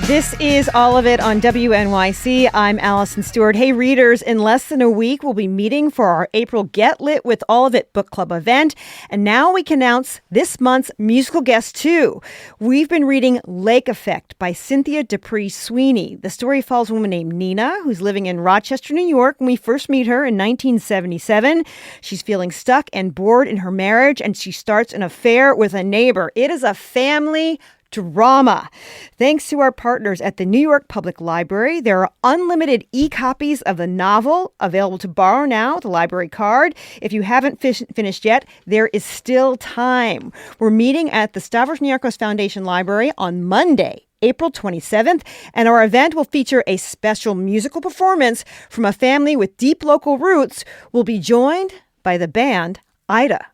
This is All of It on WNYC. I'm Allison Stewart. Hey, readers, in less than a week, we'll be meeting for our April Get Lit with All of It book club event. And now we can announce this month's musical guest, too. We've been reading Lake Effect by Cynthia Dupree Sweeney. The story follows a woman named Nina, who's living in Rochester, New York, when we first meet her in 1977. She's feeling stuck and bored in her marriage, and she starts an affair with a neighbor. It is a family drama. Thanks to our partners at the New York Public Library, there are unlimited e-copies of the novel available to borrow now with a library card. If you haven't finished yet, there is still time. We're meeting at the Stavros Niarchos Foundation Library on Monday, April 27th, and our event will feature a special musical performance from a family with deep local roots. We'll be joined by the band Ida.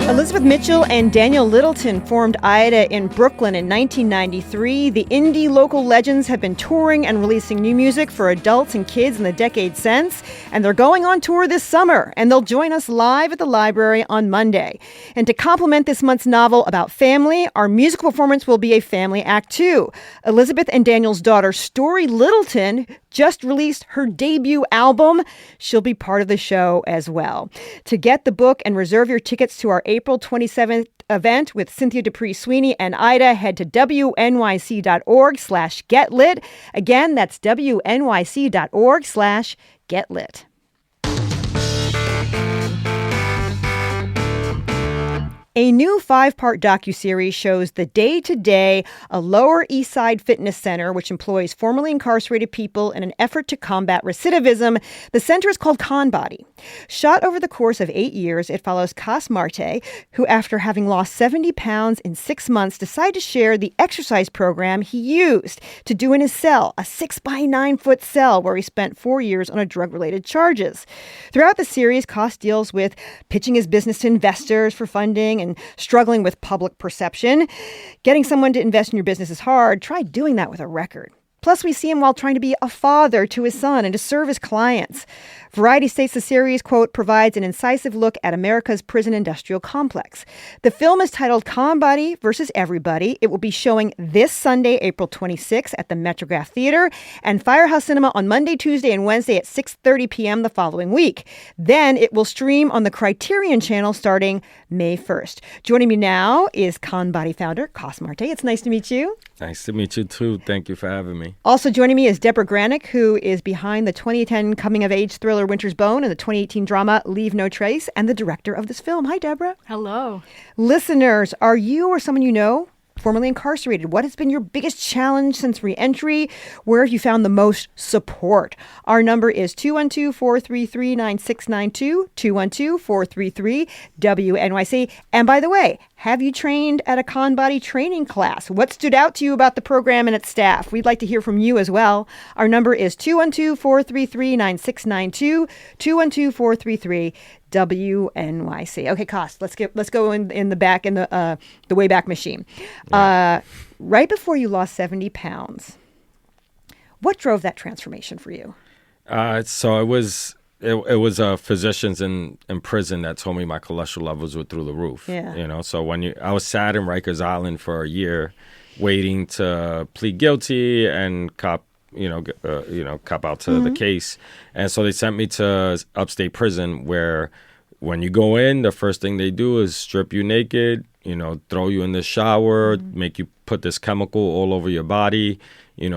Elizabeth Mitchell and Daniel Littleton formed Ida in Brooklyn in 1993. The indie local legends have been touring and releasing new music for adults and kids in the decade since, and they're going on tour this summer, and they'll join us live at the library on Monday. And to complement this month's novel about family, our musical performance will be a family act too. Elizabeth and Daniel's daughter, Story Littleton, just released her debut album. She'll be part of the show as well. To get the book and reserve your tickets to our April 27th event with Cynthia Dupree Sweeney and Ida, head to wnyc.org/getlit. Again, that's wnyc.org/getlit. A new 5-part docuseries shows the day-to-day a Lower East Side fitness center, which employs formerly incarcerated people in an effort to combat recidivism. The center is called CONBODY. Shot over the course of 8 years, it follows Cas Marte, who, after having lost 70 pounds in 6 months, decided to share the exercise program he used to do in his cell, a 6-by-9-foot cell where he spent 4 years on drug-related charges. Throughout the series, Cas deals with pitching his business to investors for funding and struggling with public perception. Getting someone to invest in your business is hard. Try doing that with a record. Plus, we see him while trying to be a father to his son and to serve his clients. Variety states the series, quote, provides an incisive look at America's prison industrial complex. The film is titled CONBODY versus Everybody. It will be showing this Sunday, April 26th at the Metrograph Theater and Firehouse Cinema on Monday, Tuesday, and Wednesday at 6:30 p.m. the following week. Then it will stream on the Criterion Channel starting May 1st. Joining me now is CONBODY founder Cas Marte. It's nice to meet you. Nice to meet you, too. Thank you for having me. Also joining me is Deborah Granick, who is behind the 2010 coming-of-age thriller Winter's Bone and the 2018 drama Leave No Trace, and the director of this film. Hi, Deborah. Hello. Listeners, are you or someone you know formerly incarcerated? What has been your biggest challenge since re-entry? Where have you found the most support? Our number is 212-433-9692, 212-433-WNYC. And by the way, have you trained at a CONBODY training class? What stood out to you about the program and its staff? We'd like to hear from you as well. Our number is 212-433-9692, 212-433-WNYC. Okay, Cas, let's go in the back in the Wayback Machine. Right before you lost 70 pounds, what drove that transformation for you? So it was physicians in prison that told me my cholesterol levels were through the roof. Yeah. You know, so I was sat in Rikers Island for a year, waiting to plead guilty and cop out to the case. And so they sent me to upstate prison, where when you go in, the first thing they do is strip you naked, throw you in the shower, make you put this chemical all over your body,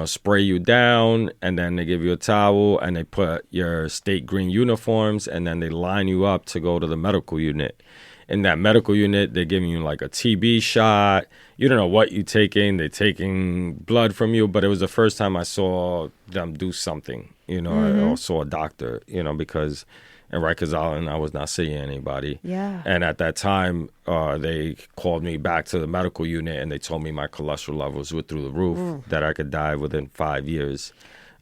spray you down, and then they give you a towel and they put your state green uniforms, and then they line you up to go to the medical unit. In that medical unit, they're giving you like a TB shot. You don't know what you're taking. They're taking blood from you. But it was the first time I saw them do something, I saw a doctor, because in Rikers Island, I was not seeing anybody. Yeah. And at that time, they called me back to the medical unit, and they told me my cholesterol levels were through the roof, that I could die within 5 years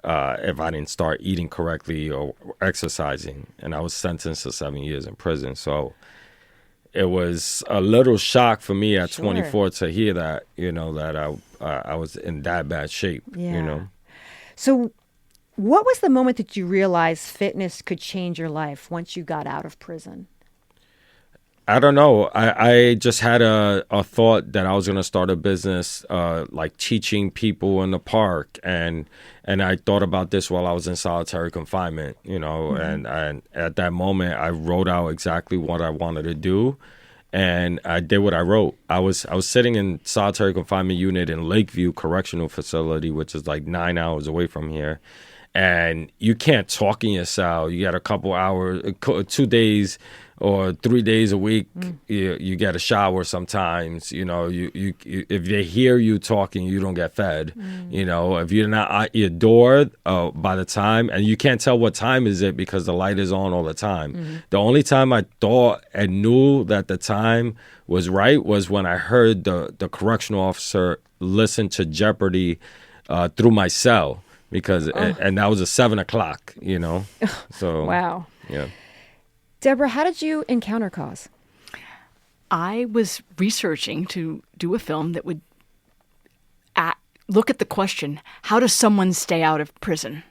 if I didn't start eating correctly or exercising. And I was sentenced to 7 years in prison. So it was a little shock for me at 24 to hear that, that I was in that bad shape, So What was the moment that you realized fitness could change your life once you got out of prison? I don't know. I just had a thought that I was going to start a business, like teaching people in the park. And I thought about this while I was in solitary confinement, and at that moment, I wrote out exactly what I wanted to do. And I did what I wrote. I was sitting in solitary confinement unit in Lakeview Correctional Facility, which is like 9 hours away from here. And you can't talk in your cell. You got a couple hours, 2 days or 3 days a week. You get a shower sometimes. You if they hear you talking, you don't get fed. If you're not at your door by the time, and you can't tell what time is it because the light is on all the time. The only time I thought and knew that the time was right was when I heard the correctional officer listen to Jeopardy through my cell. And that was at 7 o'clock, So wow. Yeah. Deborah, how did you encounter cause? I was researching to do a film that would look at the question, how does someone stay out of prison?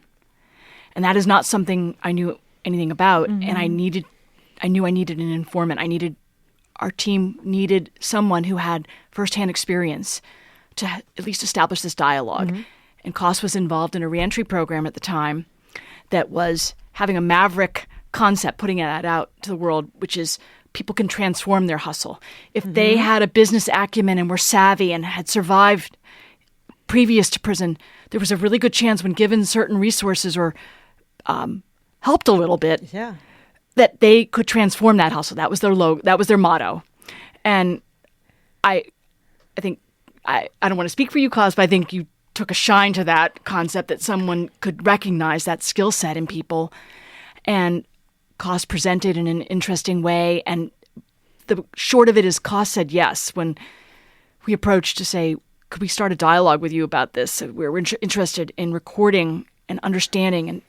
And that is not something I knew anything about. And I knew I needed an informant. Our team needed someone who had firsthand experience to at least establish this dialogue. And COS was involved in a reentry program at the time that was having a maverick concept, putting that out to the world, which is people can transform their hustle. If they had a business acumen and were savvy and had survived previous to prison, there was a really good chance when given certain resources or helped a little bit, that they could transform that hustle. That was their motto. And I think, I don't want to speak for you, COS, but I think you took a shine to that concept that someone could recognize that skill set in people. And COS presented in an interesting way. And the short of it is COS said yes when we approached to say, could we start a dialogue with you about this? So we're interested in recording and understanding and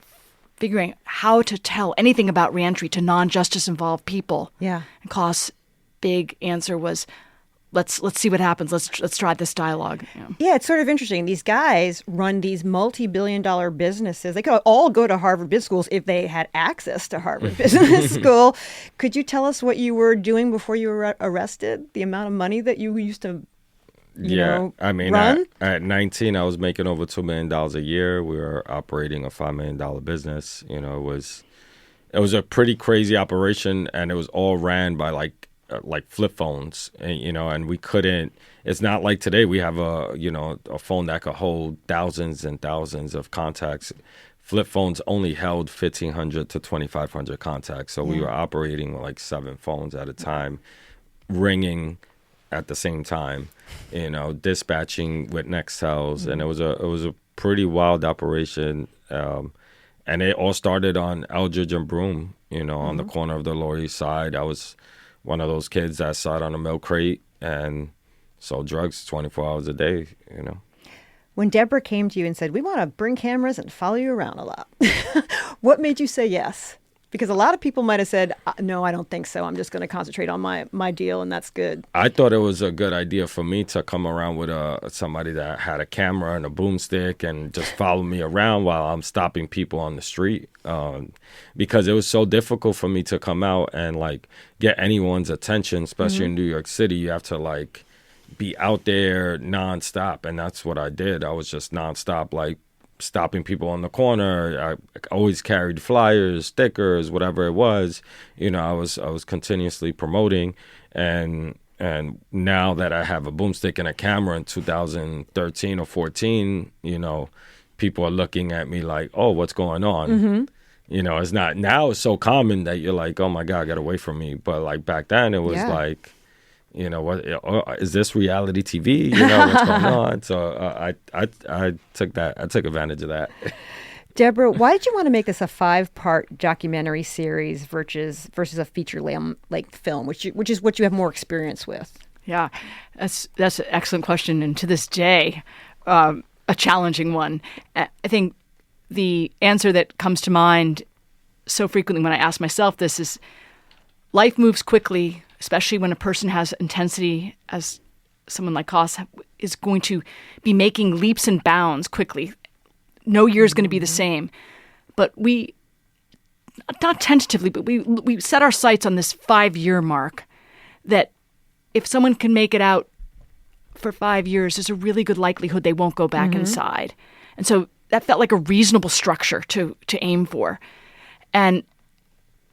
figuring how to tell anything about reentry to non-justice involved people. Yeah. And COS' big answer was, Let's see what happens. Let's try this dialogue. Yeah, it's sort of interesting. These guys run these multi-billion-dollar businesses. They could all go to Harvard Business Schools if they had access to Harvard Business School. Could you tell us what you were doing before you were arrested? The amount of money that you used to, run? At 19, I was making over $2 million a year. We were operating a $5 million business. It was a pretty crazy operation, and it was all ran by like flip phones, and we couldn't. It's not like today we have a phone that could hold thousands and thousands of contacts. Flip phones only held 1,500 to 2,500 contacts, so we were operating like 7 phones at a time, ringing at the same time, dispatching with Nextels, and it was a pretty wild operation, and it all started on Eldridge and Broome, on the corner of the Lower East Side. I was one of those kids that sat on a milk crate and sold drugs 24 hours a day, When Deborah came to you and said, we want to bring cameras and follow you around a lot, what made you say yes? Because a lot of people might have said, no, I don't think so. I'm just going to concentrate on my deal, and that's good. I thought it was a good idea for me to come around with somebody that had a camera and a boomstick and just follow me around while I'm stopping people on the street. Because it was so difficult for me to come out and get anyone's attention, especially in New York City. You have to be out there nonstop, and that's what I did. I was just nonstop, stopping people on the corner. I always carried flyers, stickers, whatever it was. I was continuously promoting, and now that I have a boomstick and a camera in 2013 or 14, people are looking at me like, oh, what's going on? It's not, now it's so common that you're like, oh my God, get away from me. But back then it was what is this reality TV? What's going on? So I took advantage of that. Deborah, why did you want to make this a 5-part documentary series versus a feature-length film, which is what you have more experience with? Yeah, that's an excellent question, and to this day, a challenging one. I think the answer that comes to mind so frequently when I ask myself this is, life moves quickly, especially when a person has intensity, as someone like COS is going to be making leaps and bounds quickly. No year is going to be the same. But we, not tentatively, but we set our sights on this 5-year mark, that if someone can make it out for 5 years, there's a really good likelihood they won't go back inside. And so that felt like a reasonable structure to aim for. And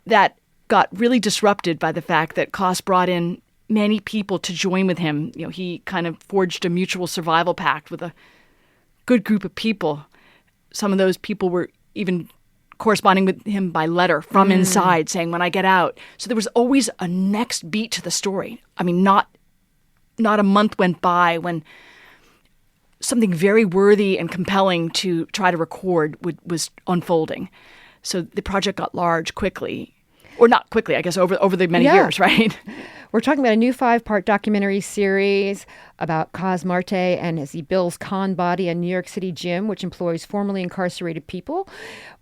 that got really disrupted by the fact that Koss brought in many people to join with him. You know, he kind of forged a mutual survival pact with a good group of people. Some of those people were even corresponding with him by letter from inside, saying, when I get out. So there was always a next beat to the story. I mean, not a month went by when something very worthy and compelling to try to record was unfolding. So the project got large quickly. Or not quickly, I guess, over the many years, right? We're talking about a new 5-part documentary series about Koss Marte and as he builds CONBODY, a New York City gym which employs formerly incarcerated people.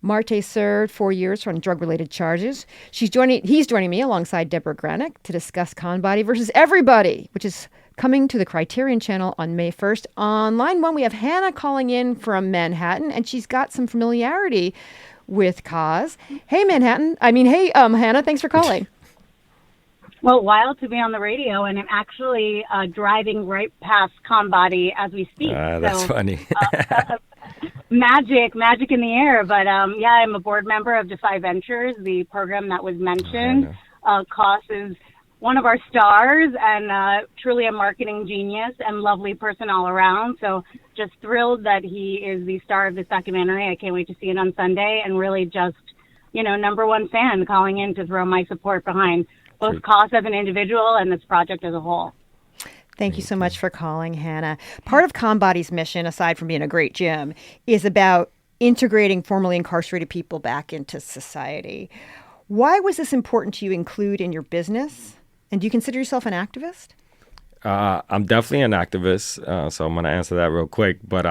Marte served 4 years on drug-related charges. He's joining me alongside Deborah Granick to discuss CONBODY versus Everybody, which is coming to the Criterion Channel on May 1st. On line one, we have Hannah calling in from Manhattan, and she's got some familiarity with Koss. Hey, Hannah, thanks for calling. Well, wild to be on the radio, and I'm actually driving right past CONBODY as we speak. That's funny. Magic in the air. But I'm a board member of Defy Ventures, the program that was mentioned. Koss is one of our stars and truly a marketing genius and lovely person all around. So just thrilled that he is the star of this documentary. I can't wait to see it on Sunday, and really just, number one fan calling in to throw my support behind both Koss as an individual and this project as a whole. Thank you so much for calling, Hannah. Part of CONBODY's mission, aside from being a great gym, is about integrating formerly incarcerated people back into society. Why was this important to you include in your business? And do you consider yourself an activist? I'm definitely an activist, so I'm going to answer that real quick. But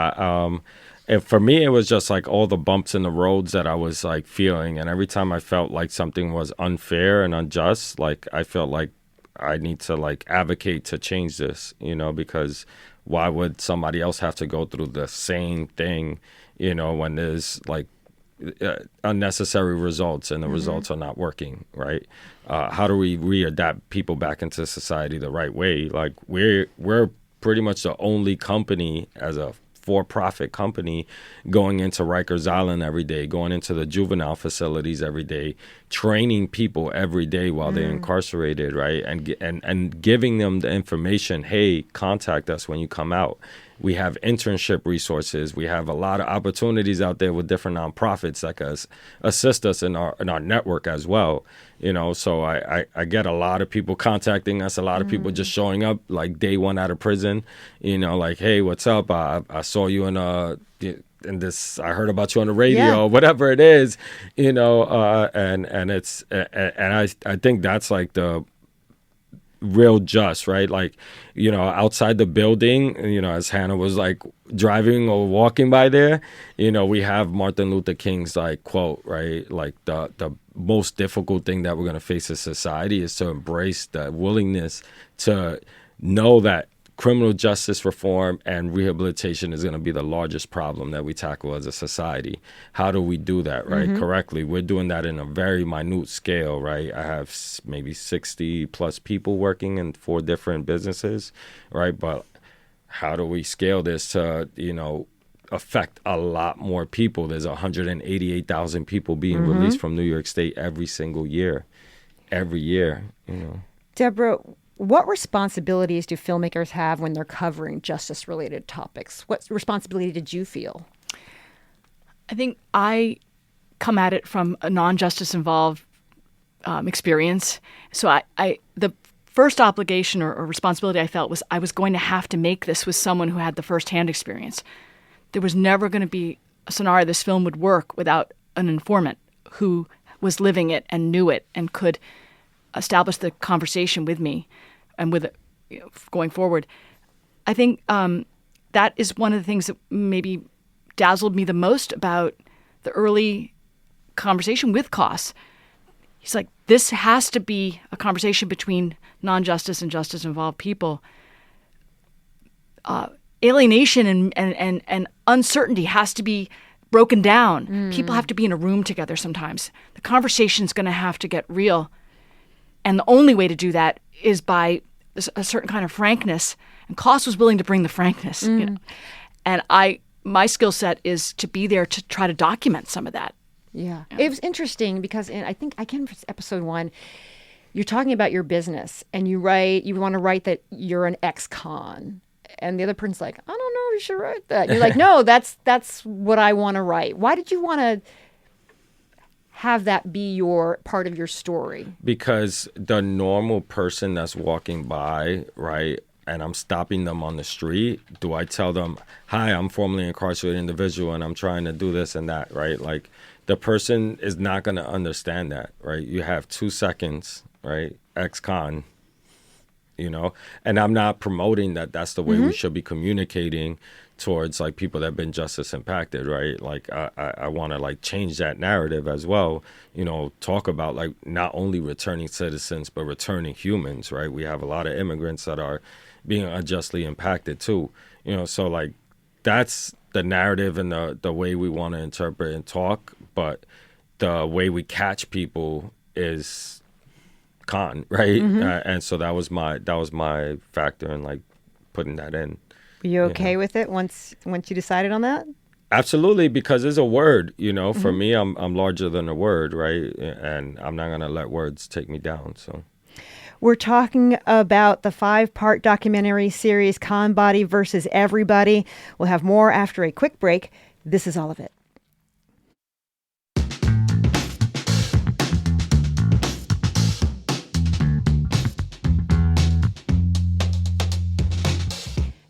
for me, it was just like all the bumps in the roads that I was like feeling. And every time I felt like something was unfair and unjust, like I felt like I need to like advocate to change this, because why would somebody else have to go through the same thing, when there's like unnecessary results and the results are not working, right? How do we readapt people back into society the right way? Like we're pretty much the only company as a for-profit company going into Rikers Island every day, going into the juvenile facilities every day, training people every day while they're incarcerated, right? And giving them the information, hey, contact us when you come out. We have internship resources. We have a lot of opportunities out there with different nonprofits that can assist us in our network as well. So I get a lot of people contacting us, a lot of people just showing up like day one out of prison, like, hey, what's up? I saw you in this, I heard about you on the radio, whatever it is, and it's, and I think that's like the real just, right? Like, outside the building, as Hannah was like driving or walking by there, we have Martin Luther King's like quote, right? Like the most difficult thing that we're going to face as society is to embrace the willingness to know that criminal justice reform and rehabilitation is going to be the largest problem that we tackle as a society. How do we do that, right? Correctly. We're doing that in a very minute scale, right? I have maybe 60 plus people working in 4 different businesses, right? But how do we scale this to, affect a lot more people? There's 188,000 people being released from New York State every single year, Deborah, what responsibilities do filmmakers have when they're covering justice-related topics? What responsibility did you feel? I think I come at it from a non-justice involved experience. So the first obligation or responsibility I felt was I was going to have to make this with someone who had the firsthand experience. There was never going to be a scenario this film would work without an informant who was living it and knew it and could establish the conversation with me and with going forward. I think that is one of the things that maybe dazzled me the most about the early conversation with Koss. He's like, this has to be a conversation between non-justice and justice-involved people. Alienation and uncertainty has to be broken down. People have to be in a room together sometimes. The conversation's going to have to get real. And the only way to do that is by a certain kind of frankness. And Klaus was willing to bring the frankness. You know? And my skill set is to be there to try to document some of that. Yeah. It was interesting because I think episode 1, you're talking about your business and you want to write that you're an ex-con. And the other person's like, I don't know, you should write that. You're like, no, that's what I want to write. Why did you want to have that be your part of your story? Because the normal person that's walking by, right, and I'm stopping them on the street, do I tell them, hi, I'm formerly incarcerated individual and I'm trying to do this and that, right? Like, the person is not going to understand that, right? You have 2 seconds, right? Ex-con, you know? And I'm not promoting that that's the way we should be communicating towards, like, people that have been justice impacted, right? Like, I want to, like, change that narrative as well, you know, talk about, like, not only returning citizens, but returning humans, right? We have a lot of immigrants that are being unjustly impacted too, you know? So, like, that's the narrative and the way we want to interpret and talk, but the way we catch people is con, right? And so that was my factor in, like, putting that in. Were you okay with it once you decided on that? Absolutely, because it's a word, you know. For me, I'm larger than a word, right? And I'm not gonna let words take me down. So. We're talking about the 5-part documentary series CONBODY versus Everybody. We'll have more after a quick break. This is all of it.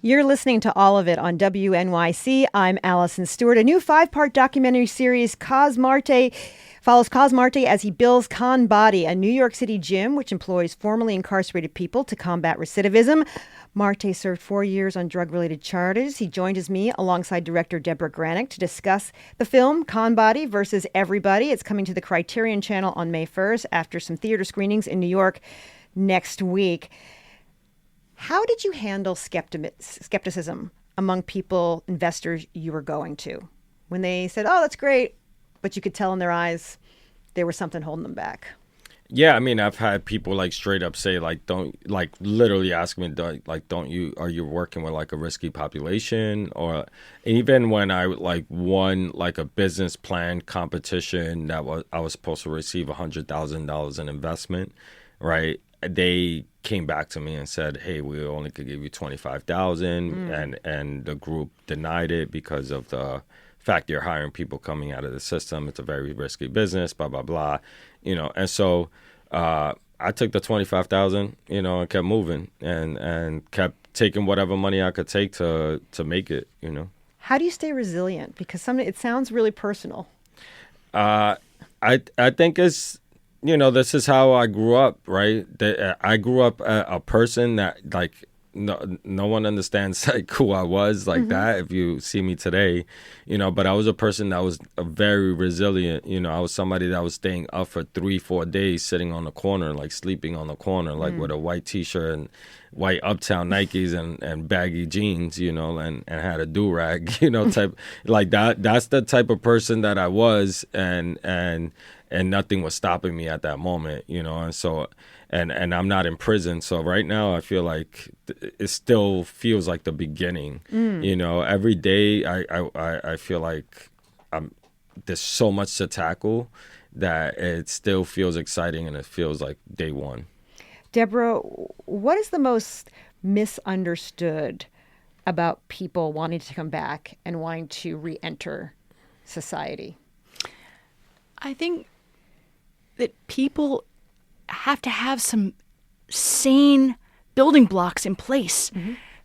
You're listening to All of It on WNYC. I'm Allison Stewart. A new 5-part documentary series, Cos Marte, follows Cos Marte as he builds CONBODY, a New York City gym which employs formerly incarcerated people to combat recidivism. Marte served 4 years on drug-related charges. He joined me alongside director Deborah Granick to discuss the film CONBODY versus Everybody. It's coming to the Criterion Channel on May 1st after some theater screenings in New York next week. How did you handle skepticism among people, investors you were going to, when they said, oh, that's great, but you could tell in their eyes there was something holding them back? Yeah, I mean, I've had people, like, straight up say, like, don't, like, literally ask me, like, are you working with, like, a risky population? Or even when I, like, won, like, a business plan competition that I was supposed to receive $100,000 in investment, right? They came back to me and said, hey, we only could give you $25,000, and the group denied it because of the fact you're hiring people coming out of the system. It's a very risky business, blah, blah, blah, you know. And so I took the $25,000, you know, and kept moving and kept taking whatever money I could take to make it, you know. How do you stay resilient? Because it sounds really personal. I think it's, you know, this is how I grew up, right? I grew up a person that, like, no one understands, like, who I was like that if you see me today, you know, but I was a person that was very resilient. You know, I was somebody that was staying up for 3-4 days, sitting on the corner, like sleeping on the corner, like with a white t-shirt and white Uptown Nikes and baggy jeans, you know, and had a do-rag, you know, type like that. That's the type of person that I was, and nothing was stopping me at that moment, you know. And so, and I'm not in prison. So right now I feel like it still feels like the beginning, you know. Every day I feel like there's so much to tackle that it still feels exciting, and it feels like day one. Deborah, what is the most misunderstood about people wanting to come back and wanting to re-enter society? I think that people have to have some sane building blocks in place.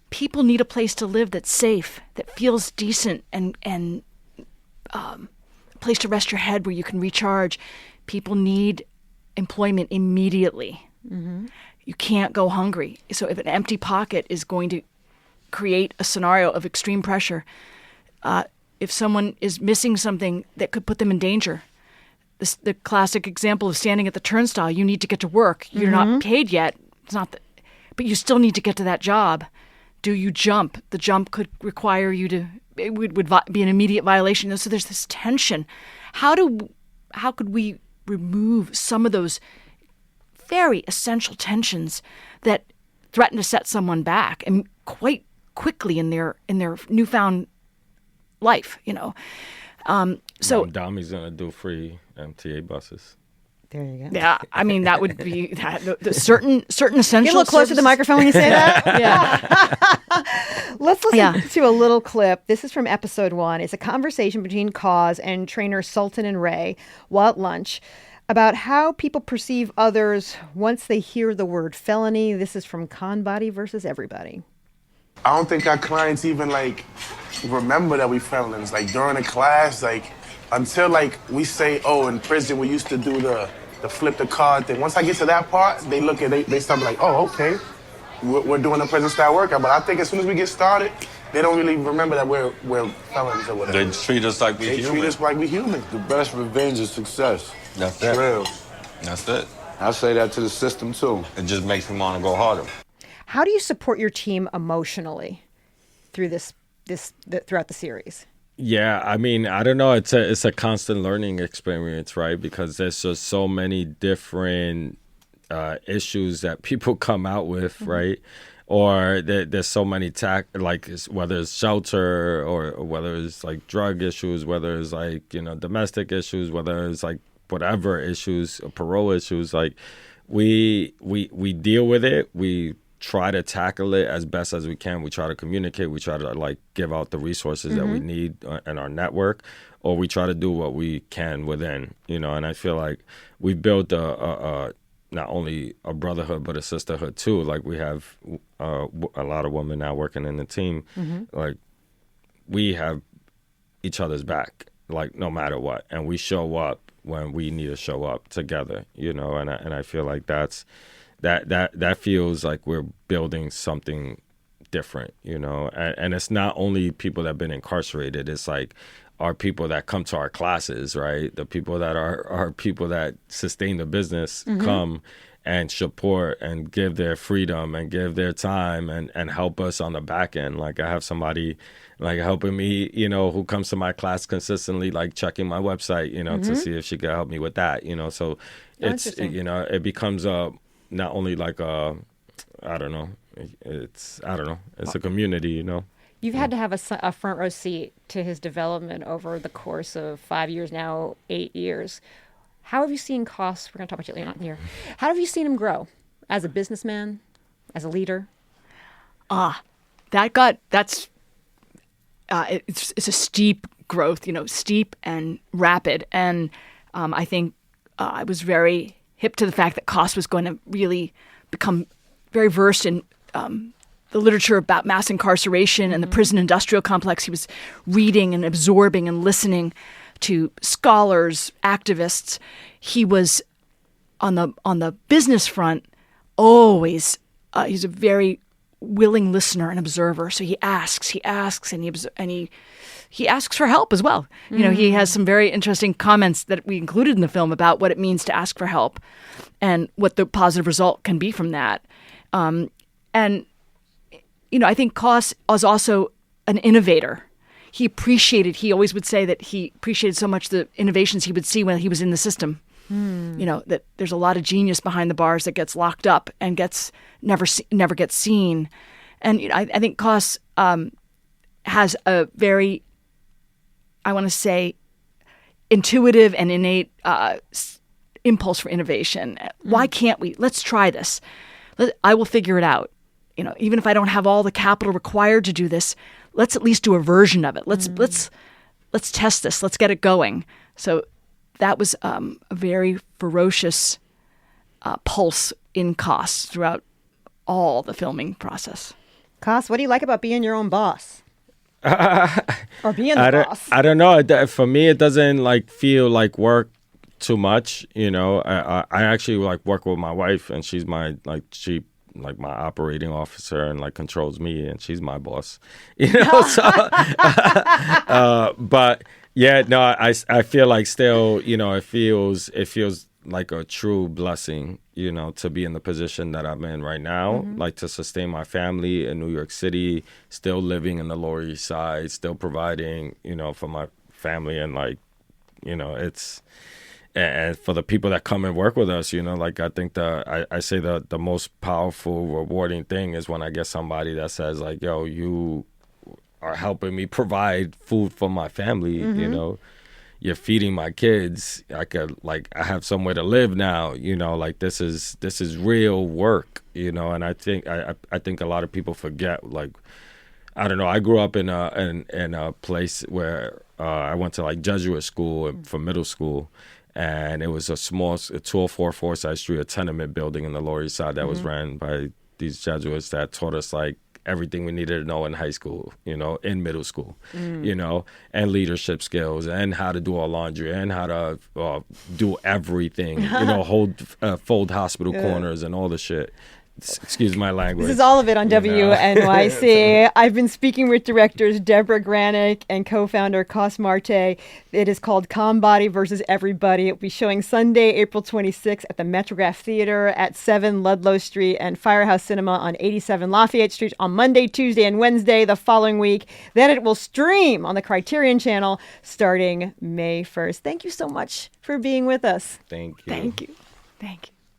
People need a place to live that's safe, that feels decent, and a place to rest your head where you can recharge. People need employment immediately. You can't go hungry. So if an empty pocket is going to create a scenario of extreme pressure, if someone is missing something that could put them in danger, the classic example of standing at the turnstile, you need to get to work. You're not paid yet. It's not, but you still need to get to that job. Do you jump? The jump could require you to it would be an immediate violation. So there's this tension. How could we remove some of those very essential tensions that threaten to set someone back, and quite quickly in their newfound life, So Dami's gonna do free MTA buses. There you go. yeah, I mean that would be the certain essential. Get a little closer to the microphone when you say that. Yeah. Let's listen to a little clip. This is from episode 1. It's a conversation between Cause and trainer Sultan and Ray while at lunch about how people perceive others once they hear the word felony. This is from CONBODY versus Everybody. I don't think our clients even remember that we felons. During a class, until we say, oh, in prison we used to do the flip the card thing. Once I get to that part, they look at they start like, oh, okay, we're doing a prison style workout. But I think as soon as we get started, they don't really remember that we're felons or whatever. They treat us like we're human. They treat us like we human. The best revenge is success. That's it. Real. That's it. I say that to the system too. It just makes me want to go harder. How do you support your team emotionally through throughout the series? Yeah, I mean, I don't know. It's a constant learning experience, right? Because there's just so many different issues that people come out with, right? Or there's so many whether it's shelter or whether it's drug issues, whether it's domestic issues, whether it's whatever issues, parole issues. We deal with it. We try to tackle it as best as we can. We try to communicate. We try to give out the resources that we need in our network, or we try to do what we can within, And I feel like we've built a not only a brotherhood but a sisterhood too. We have a lot of women now working in the team. We have each other's back, no matter what, and we show up when we need to show up together, And I feel like that feels like we're building something different, and it's not only people that have been incarcerated. It's our people that come to our classes, right? The people that are people that sustain the business come and support and give their freedom and give their time and help us on the back end. I have somebody helping me, who comes to my class consistently, checking my website, to see if she can help me with that, So it's, it becomes not only it's a community, You've had to have a front row seat to his development over the course of 5 years now, 8 years. How have you seen Koss? We're going to talk about you later on here. How have you seen him grow as a businessman, as a leader? It's a steep growth, steep and rapid. And I think I was very hip to the fact that Koss was going to really become very versed in the literature about mass incarceration and the prison industrial complex. He was reading and absorbing and listening to scholars, activists. He was on the business front always. He's a very willing listener and observer. So he asks, and he asks for help as well. He has some very interesting comments that we included in the film about what it means to ask for help and what the positive result can be from that. I think Koss was also an innovator. He always would say that he appreciated so much the innovations he would see when he was in the system. That there's a lot of genius behind the bars that gets locked up and never gets seen. And I think Koss has a very, I want to say, intuitive and innate impulse for innovation. Why can't we? Let's try this. I will figure it out. Even if I don't have all the capital required to do this, let's at least do a version of it. Let's test this. Let's get it going. So that was a very ferocious pulse in Koss throughout all the filming process. Koss, what do you like about being your own boss? Or being the boss? I don't know. For me, it doesn't feel like work too much. I actually work with my wife, and she's my my operating officer and controls me, and she's my boss. So but yeah, no, I feel still, it feels like a true blessing, you know, to be in the position that I'm in right now, like to sustain my family in New York City, still living in the Lower East Side, still providing, you know, for my family. And like, you know, it's, and for the people that come and work with us, you know, like I think I say the most powerful, rewarding thing is when I get somebody that says like, yo, you are helping me provide food for my family, you know. You're feeding my kids. I have somewhere to live now. You know, like this is real work. You know, and I think a lot of people forget. Like, I don't know. I grew up in a place where I went to like Jesuit school for middle school, and it was a 204 Forsyth Street, a tenement building in the Lower East Side that was ran by these Jesuits that taught us like everything we needed to know in high school, you know, in middle school, you know, and leadership skills and how to do our laundry and how to do everything, you know, fold hospital corners and all the shit. Excuse my language. This is all of it on WNYC. I've been speaking with directors Deborah Granick and co-founder Cos Marte. It is called CONBODY versus Everybody. It will be showing Sunday, April 26th at the Metrograph Theater at 7 Ludlow Street and Firehouse Cinema on 87 Lafayette Street on Monday, Tuesday, and Wednesday the following week. Then it will stream on the Criterion Channel starting May 1st. Thank you so much for being with us. Thank you. Thank you. Thank you.